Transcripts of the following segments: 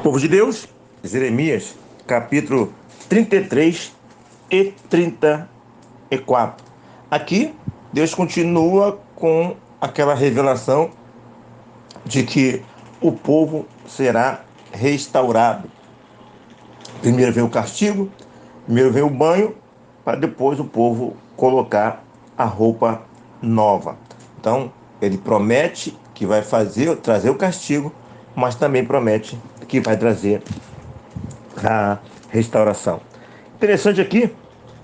Povo de Deus, Jeremias, capítulo 33 e 34. Aqui, Deus continua com aquela revelação de que o povo será restaurado. Primeiro vem o castigo, primeiro vem o banho, para depois o povo colocar a roupa nova. Então, ele promete que vai trazer o castigo, mas também promete que vai trazer a restauração. Interessante aqui,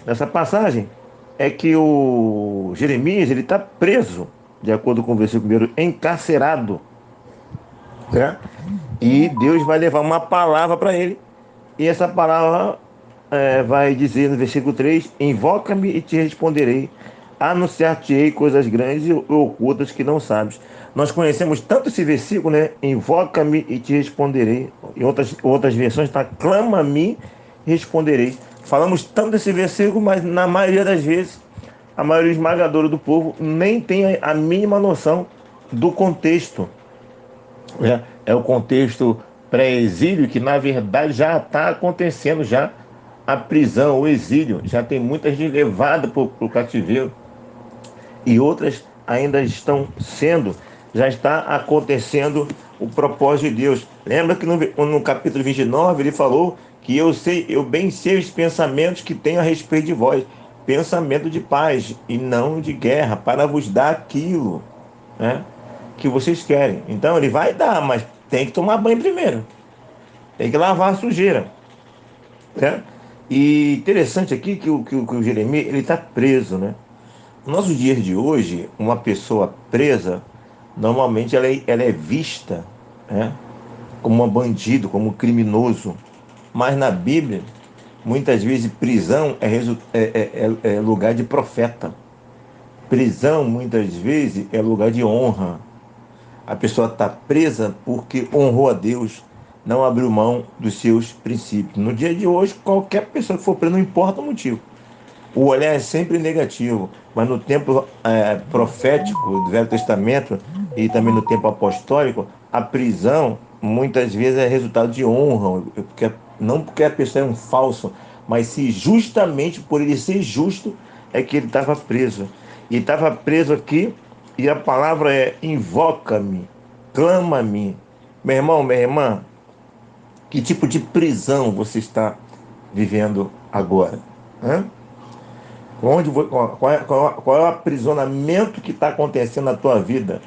nessa passagem, é que o Jeremias ele está preso, de acordo com o versículo 1, encarcerado, né? E Deus vai levar uma palavra para ele, e essa palavra vai dizer no versículo 3: invoca-me e te responderei, anunciar-te-ei coisas grandes e ocultas que não sabes. Nós conhecemos tanto esse versículo, né? Invoca-me e te responderei. Em outras versões está clama-me e responderei. Falamos tanto desse versículo, mas na maioria das vezes, a maioria esmagadora do povo nem tem a mínima noção do contexto. É o contexto pré-exílio que na verdade já está acontecendo já a prisão, o exílio, já tem muita gente levada para o cativeiro e outras ainda estão sendo, já está acontecendo o propósito de Deus. Lembra que no capítulo 29 ele falou que eu bem sei os pensamentos que tenho a respeito de vós, pensamento de paz e não de guerra, para vos dar aquilo, né, que vocês querem. Então ele vai dar, mas tem que tomar banho primeiro, tem que lavar a sujeira, né? E interessante aqui que o Jeremias ele está preso, né? Nos nossos dias de hoje, uma pessoa presa, normalmente ela é vista, né, como um bandido, como um criminoso. Mas na Bíblia, muitas vezes prisão é lugar de profeta. Prisão, muitas vezes, é lugar de honra. A pessoa está presa porque honrou a Deus, não abriu mão dos seus princípios. No dia de hoje, qualquer pessoa que for presa, não importa o motivo, o olhar é sempre negativo, mas no tempo profético do Velho Testamento e também no tempo apostólico, a prisão muitas vezes é resultado de honra, não porque a pessoa é um falso, mas se justamente por ele ser justo é que ele estava preso. E estava preso aqui, e a palavra é invoca-me, clama-me. Meu irmão, minha irmã, que tipo de prisão você está vivendo agora? Hã? Qual é o aprisionamento que está acontecendo na tua vida?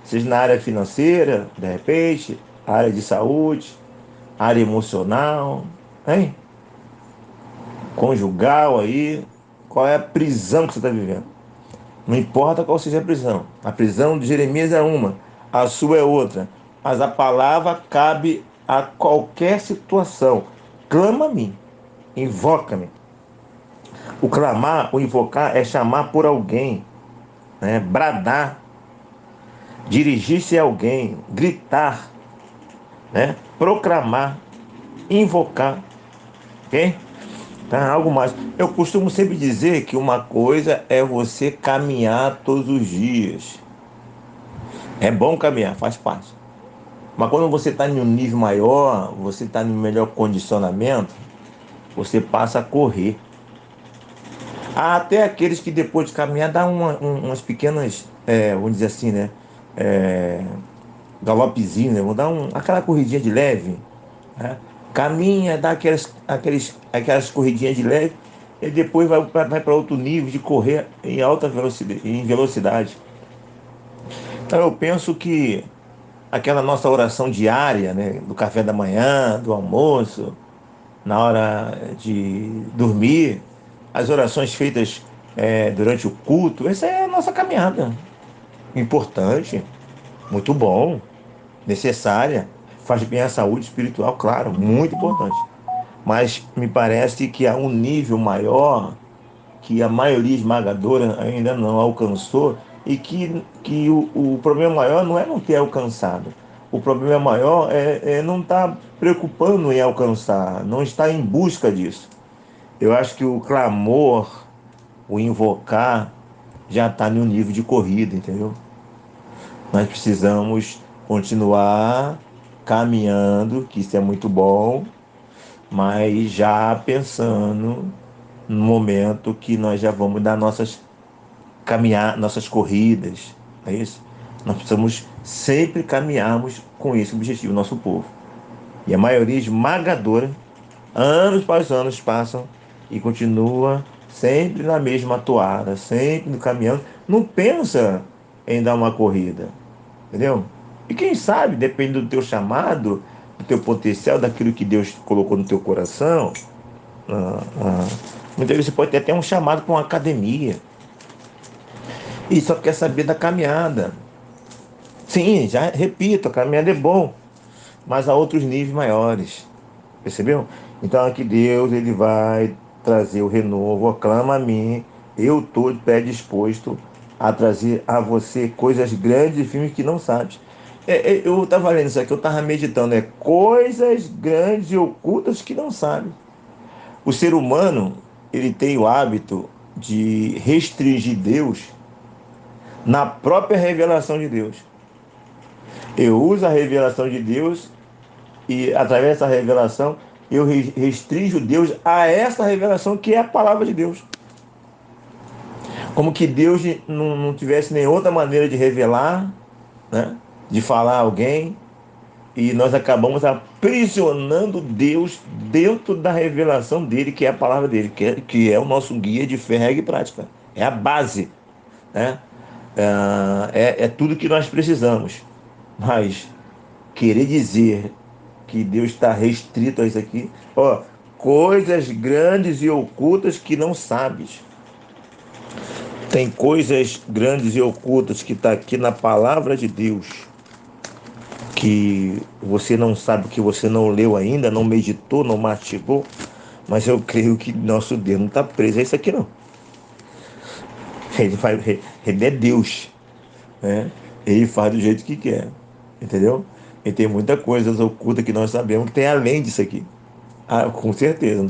Seja na área financeira, de repente, área de saúde, área emocional, hein? Conjugal aí. Qual é a prisão que você está vivendo? Não importa qual seja a prisão. A prisão de Jeremias é uma, a sua é outra. Mas a palavra cabe a qualquer situação. Clama-me, invoca-me. O clamar, o invocar é chamar por alguém, né? Bradar, dirigir-se a alguém, gritar, né? Proclamar, invocar, ok? Tá, algo mais. Eu costumo sempre dizer que uma coisa é você caminhar todos os dias. É bom caminhar, faz parte. Mas quando você está em um nível maior, você está no melhor condicionamento, você passa a correr. Há até aqueles que depois de caminhar dá umas pequenas, vamos dizer assim, né? É, galopezinho, né? Vou dar aquela corridinha de leve, né? Caminha, dá aquelas corridinhas de leve e depois vai para outro nível de correr em alta velocidade, em velocidade. Então eu penso que aquela nossa oração diária, né, do café da manhã, do almoço, na hora de dormir, as orações feitas durante o culto, essa é a nossa caminhada. Importante, muito bom, necessária, faz bem à saúde espiritual, claro, muito importante. Mas me parece que há um nível maior que a maioria esmagadora ainda não alcançou e que o problema maior não é não ter alcançado. O problema maior é não estar preocupando em alcançar, não estar em busca disso. Eu acho que o clamor, o invocar, já está no nível de corrida, entendeu? Nós precisamos continuar caminhando, que isso é muito bom, mas já pensando no momento que nós já vamos dar nossas corridas, é isso? Nós precisamos sempre caminharmos com esse objetivo, nosso povo. E a maioria esmagadora, anos após anos passam e continua sempre na mesma toada, sempre no caminhando, não pensa em dar uma corrida, entendeu? E quem sabe, depende do teu chamado, do teu potencial, daquilo que Deus colocou no teu coração, muitas vezes você pode ter até um chamado para uma academia e só quer saber da caminhada. Sim, já repito, a caminhada é bom, mas há outros níveis maiores. Percebeu? Então aqui Deus ele vai trazer o renovo, aclama a mim, eu estou de pé disposto a trazer a você coisas grandes e firmes que não sabes. Eu estava lendo isso aqui, eu estava meditando, coisas grandes e ocultas que não sabe. O ser humano, ele tem o hábito de restringir Deus na própria revelação de Deus. Eu uso a revelação de Deus e através dessa revelação eu restringo Deus a essa revelação que é a palavra de Deus. Como que Deus não tivesse nenhuma outra maneira de revelar, né? De falar a alguém, e nós acabamos aprisionando Deus dentro da revelação dele, que é a palavra dele, que é o nosso guia de fé, regra e prática. É a base, né? É tudo que nós precisamos. Mas querer dizer que Deus está restrito a isso aqui, ó, coisas grandes e ocultas que não sabes. Tem coisas grandes e ocultas que está aqui na palavra de Deus, que você não sabe, que você não leu ainda, não meditou, não mastigou, mas eu creio que nosso Deus não está preso a isso aqui não. Ele é Deus, né? Ele faz do jeito que quer, entendeu? E tem muita coisa oculta que nós sabemos que tem além disso aqui. Ah, com certeza,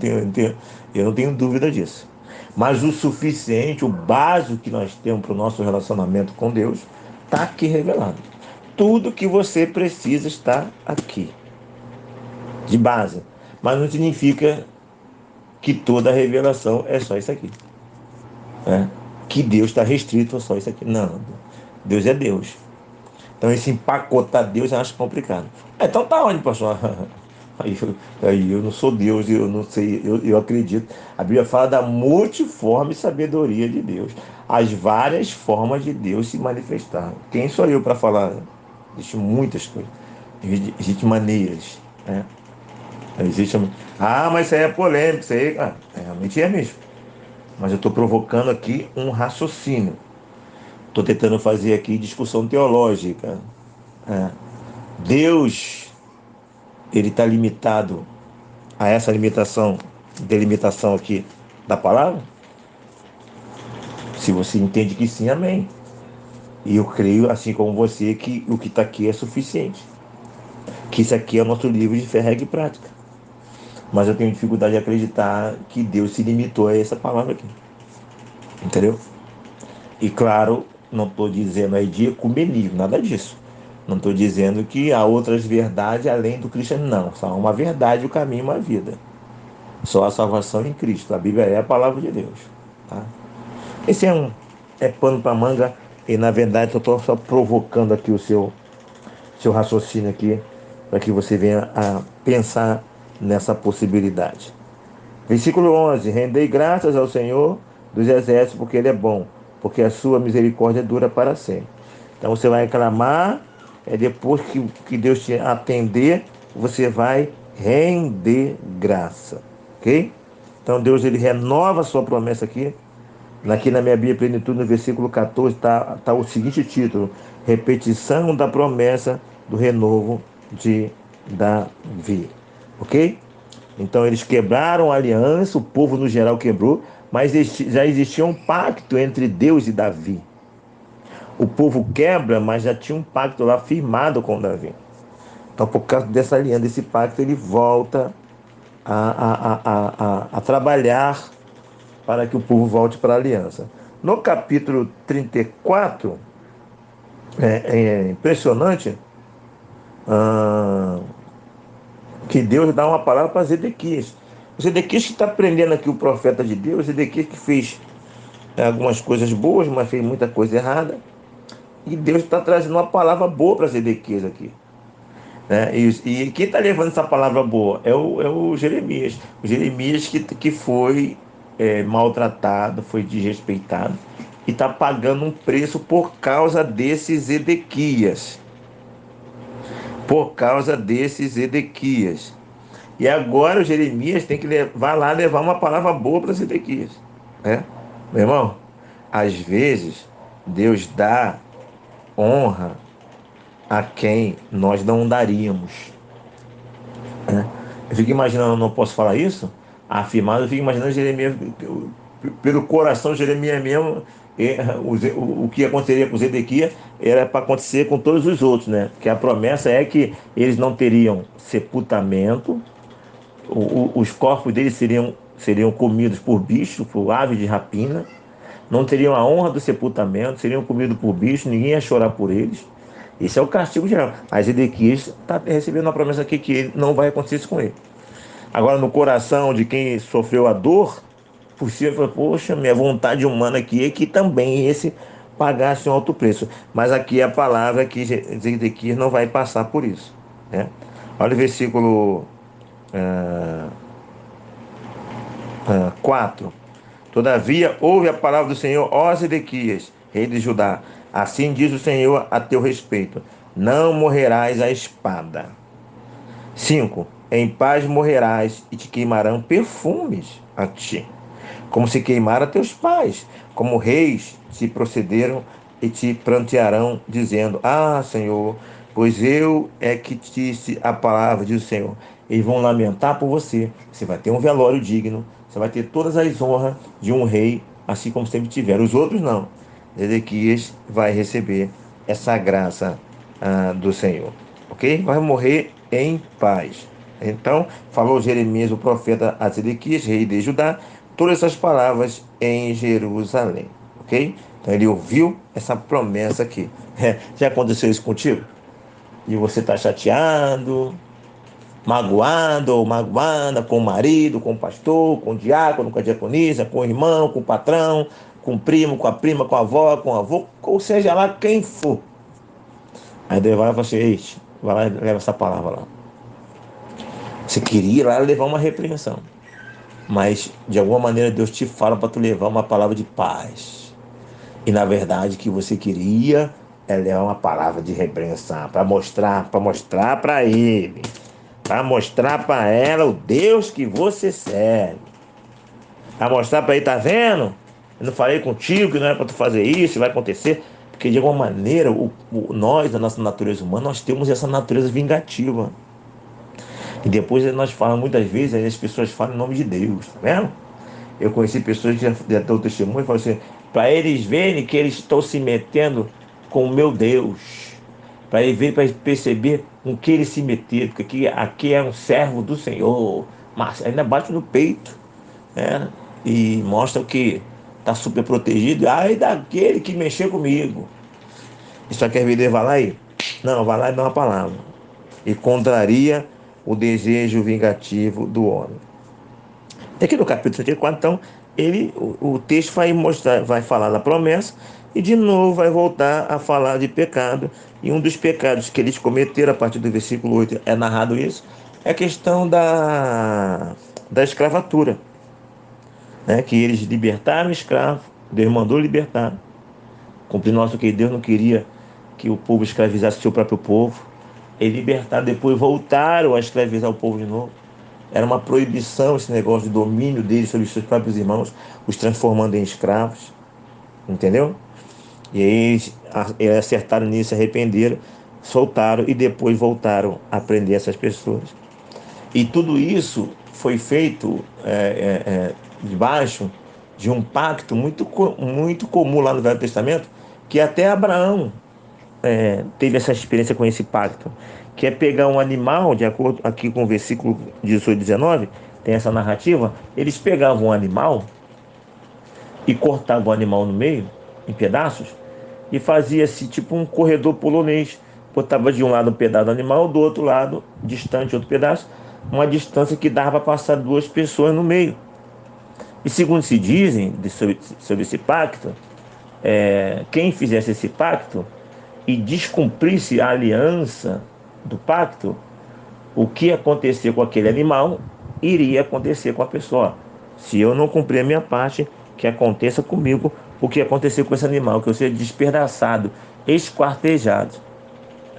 eu não tenho dúvida disso. Mas o suficiente, o básico que nós temos para o nosso relacionamento com Deus, está aqui revelado. Tudo que você precisa está aqui, de base. Mas não significa que toda a revelação é só isso aqui, né? Que Deus está restrito a só isso aqui. Não, Deus é Deus. Então esse empacotar Deus eu acho complicado. Então tá onde, pastor? Aí eu não sou Deus, eu não sei, eu acredito. A Bíblia fala da multiforme sabedoria de Deus, as várias formas de Deus se manifestar. Quem sou eu para falar? Existem muitas coisas, existem maneiras, né? Existe, mas isso aí é polêmico, isso aí, realmente é mesmo. Mas eu estou provocando aqui um raciocínio. Estou tentando fazer aqui discussão teológica. Né? Deus, ele está limitado a essa delimitação aqui da palavra? Se você entende que sim, amém. E eu creio, assim como você, que o que está aqui é suficiente. Que isso aqui é o nosso livro de fé, regra e prática. Mas eu tenho dificuldade de acreditar que Deus se limitou a essa palavra aqui. Entendeu? E claro, não estou dizendo aí de ecumenismo, nada disso. Não estou dizendo que há outras verdades além do cristianismo. Não, só há uma verdade, o caminho e uma vida. Só a salvação em Cristo. A Bíblia é a palavra de Deus. Tá? Esse é pano para manga e na verdade eu estou só provocando aqui o seu raciocínio aqui para que você venha a pensar nessa possibilidade. Versículo 11: Rendei graças ao Senhor dos exércitos porque Ele é bom, porque a sua misericórdia dura para sempre. Então você vai clamar, depois que Deus te atender, você vai render graça, ok? Então Deus ele renova a sua promessa aqui. Aqui na minha Bíblia Plenitude, no versículo 14, tá o seguinte título: Repetição da promessa do renovo de Davi. Ok? Então eles quebraram a aliança, o povo no geral quebrou, mas já existia um pacto entre Deus e Davi. O povo quebra, mas já tinha um pacto lá firmado com Davi. Então, por causa dessa aliança, desse pacto, ele volta a trabalhar para que o povo volte para a aliança. No capítulo 34, é impressionante, ah, que Deus dá uma palavra para Zedequias. O Zedequias que está prendendo aqui o profeta de Deus, o Zedequias que fez algumas coisas boas, mas fez muita coisa errada. E Deus está trazendo uma palavra boa para Zedequias aqui. Né? E quem está levando essa palavra boa é o Jeremias. O Jeremias que foi maltratado, foi desrespeitado e está pagando um preço por causa desses Zedequias. Por causa desses Zedequias. E agora o Jeremias tem que levar uma palavra boa para Zedequias. Né? Meu irmão, às vezes Deus dá honra a quem nós não daríamos. Né? Eu fico imaginando, não posso falar isso, afirmado, eu fico imaginando Jeremias, pelo coração de Jeremias mesmo, o que aconteceria com Zedequias era para acontecer com todos os outros, né? Porque a promessa é que eles não teriam sepultamento, os corpos deles seriam comidos por bicho, por ave de rapina, não teriam a honra do sepultamento, seriam comidos por bicho, ninguém ia chorar por eles. Esse é o castigo geral. Mas Ezequias está recebendo uma promessa aqui que não vai acontecer isso com ele. Agora, no coração de quem sofreu a dor, possível, fala, poxa, minha vontade humana aqui é que também esse pagasse um alto preço. Mas aqui é a palavra que Ezequias não vai passar por isso. Né? Olha o versículo 4. Todavia, ouve a palavra do Senhor, ó Zedequias, rei de Judá. Assim diz o Senhor a teu respeito: não morrerás à espada. 5. Em paz morrerás e te queimarão perfumes a ti, como se queimara teus pais, como reis se procederam e te prantearão, dizendo: ah, Senhor, pois eu é que te disse a palavra, diz o Senhor. Eles vão lamentar por você. Você vai ter um velório digno, você vai ter todas as honras de um rei, assim como sempre tiveram. Os outros não. Ezequias vai receber essa graça do Senhor. Ok? Vai morrer em paz. Então, falou Jeremias, o profeta, a Zedequias, rei de Judá, todas essas palavras em Jerusalém. Ok? Então, ele ouviu essa promessa aqui. Já aconteceu isso contigo? E você está chateado, magoado ou magoada com o marido, com o pastor, com o diácono, com a diaconisa, com o irmão, com o patrão, com o primo, com a prima, com a avó, com o avô, ou seja lá quem for. Aí Deus vai e fala assim: vai lá e leva essa palavra lá. Você queria lá levar uma repreensão, mas de alguma maneira Deus te fala para tu levar uma palavra de paz. E na verdade o que você queria é levar uma palavra de repreensão para mostrar para ele, para mostrar para ela o Deus que você serve, para mostrar para ele, tá vendo? Eu não falei contigo que não era para tu fazer isso, vai acontecer. Porque de alguma maneira nós, da nossa natureza humana, nós temos essa natureza vingativa. E depois nós falamos muitas vezes, aí as pessoas falam em nome de Deus, tá vendo? Eu conheci pessoas que já dão testemunho e falam assim, para eles verem que eles estão se metendo com o meu Deus, para ele ver, para perceber com que eles se meteram, porque aqui é um servo do Senhor, mas ainda bate no peito, né? E mostra que está super protegido. Ai, daquele que mexeu comigo. E só quer me levar lá e não, vai lá e dá uma palavra. E contraria o desejo vingativo do homem. Aqui no capítulo 34, então, o texto vai falar da promessa e de novo vai voltar a falar de pecado. E um dos pecados que eles cometeram, a partir do versículo 8, é narrado isso, é a questão da escravatura. Né? Que eles libertaram o escravo, Deus mandou libertar, cumprindo nosso que Deus não queria que o povo escravizasse o seu próprio povo. E libertaram, depois voltaram a escravizar o povo de novo. Era uma proibição esse negócio de domínio deles sobre os seus próprios irmãos, os transformando em escravos. Entendeu? E aí eles acertaram nisso, se arrependeram, soltaram e depois voltaram a prender essas pessoas. E tudo isso foi feito debaixo de um pacto muito comum lá no Velho Testamento, que até Abraão teve essa experiência com esse pacto, que é pegar um animal, de acordo aqui com o versículo 18 e 19, tem essa narrativa, eles pegavam um animal e cortavam o animal no meio, em pedaços, e fazia-se tipo um corredor polonês, botava de um lado um pedaço do animal, do outro lado, distante outro pedaço, uma distância que dava para passar duas pessoas no meio. E segundo se dizem sobre esse pacto, quem fizesse esse pacto e descumprisse a aliança do pacto, o que acontecer com aquele animal iria acontecer com a pessoa. Se eu não cumprir a minha parte, que aconteça comigo o que aconteceu com esse animal, que eu seja despedaçado, esquartejado,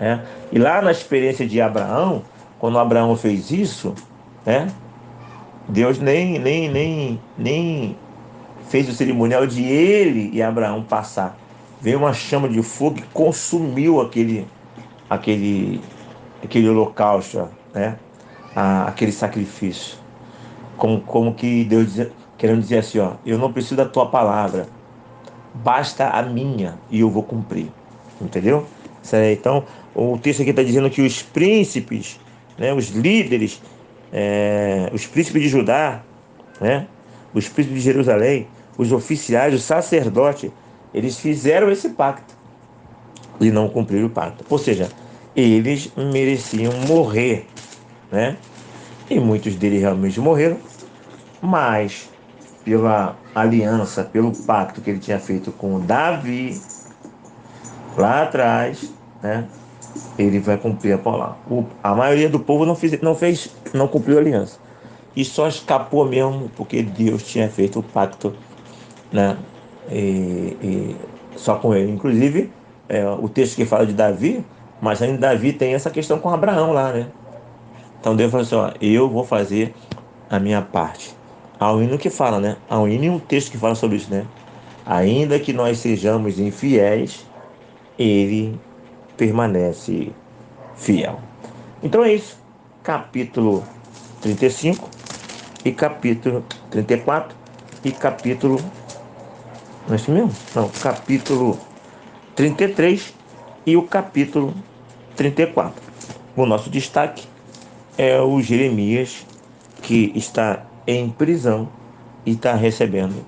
né? E lá na experiência de Abraão, quando Abraão fez isso, né? Deus nem fez o cerimonial de ele e Abraão passar. Veio uma chama de fogo que consumiu aquele, aquele holocausto, né? Aquele sacrifício. Como que Deus querendo dizer assim, ó, eu não preciso da tua palavra, basta a minha e eu vou cumprir. Entendeu? Então, o texto aqui está dizendo que os príncipes, né, os líderes, os príncipes de Judá, né, os príncipes de Jerusalém, os oficiais, os sacerdotes, eles fizeram esse pacto e não cumpriram o pacto. Ou seja, eles mereciam morrer, né? E muitos deles realmente morreram, mas pela aliança, pelo pacto que ele tinha feito com Davi lá atrás, né? Ele vai cumprir a palavra. A maioria do povo não cumpriu a aliança. E só escapou mesmo porque Deus tinha feito o pacto, né? E só com ele. Inclusive, o texto que fala de Davi, mas ainda Davi tem essa questão com Abraão lá, né? Então Deus falou assim, ó, eu vou fazer a minha parte. Há um hino que fala, né? Há um hino e um texto que fala sobre isso, né? Ainda que nós sejamos infiéis, ele permanece fiel. Então é isso. Capítulo 35 e capítulo 34 e capítulo... Não é isso mesmo? Não, capítulo 33 e o capítulo 34. O nosso destaque é o Jeremias, que está em prisão e está recebendo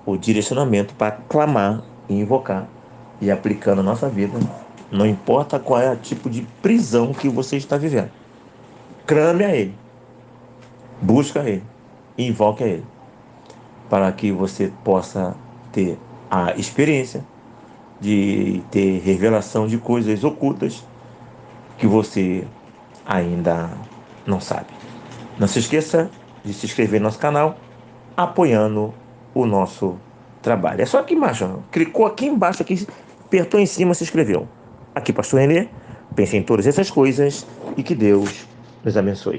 o direcionamento para clamar e invocar e aplicando a nossa vida, não importa qual é o tipo de prisão que você está vivendo. Clame a Ele, busca a Ele, invoque a Ele, para que você possa ter a experiência de ter revelação de coisas ocultas que você ainda não sabe. Não se esqueça de se inscrever no nosso canal, apoiando o nosso trabalho. É só aqui embaixo, ó. Clicou aqui embaixo, aqui, apertou em cima, se inscreveu. Aqui, Pastor Renê, pense em todas essas coisas e que Deus nos abençoe.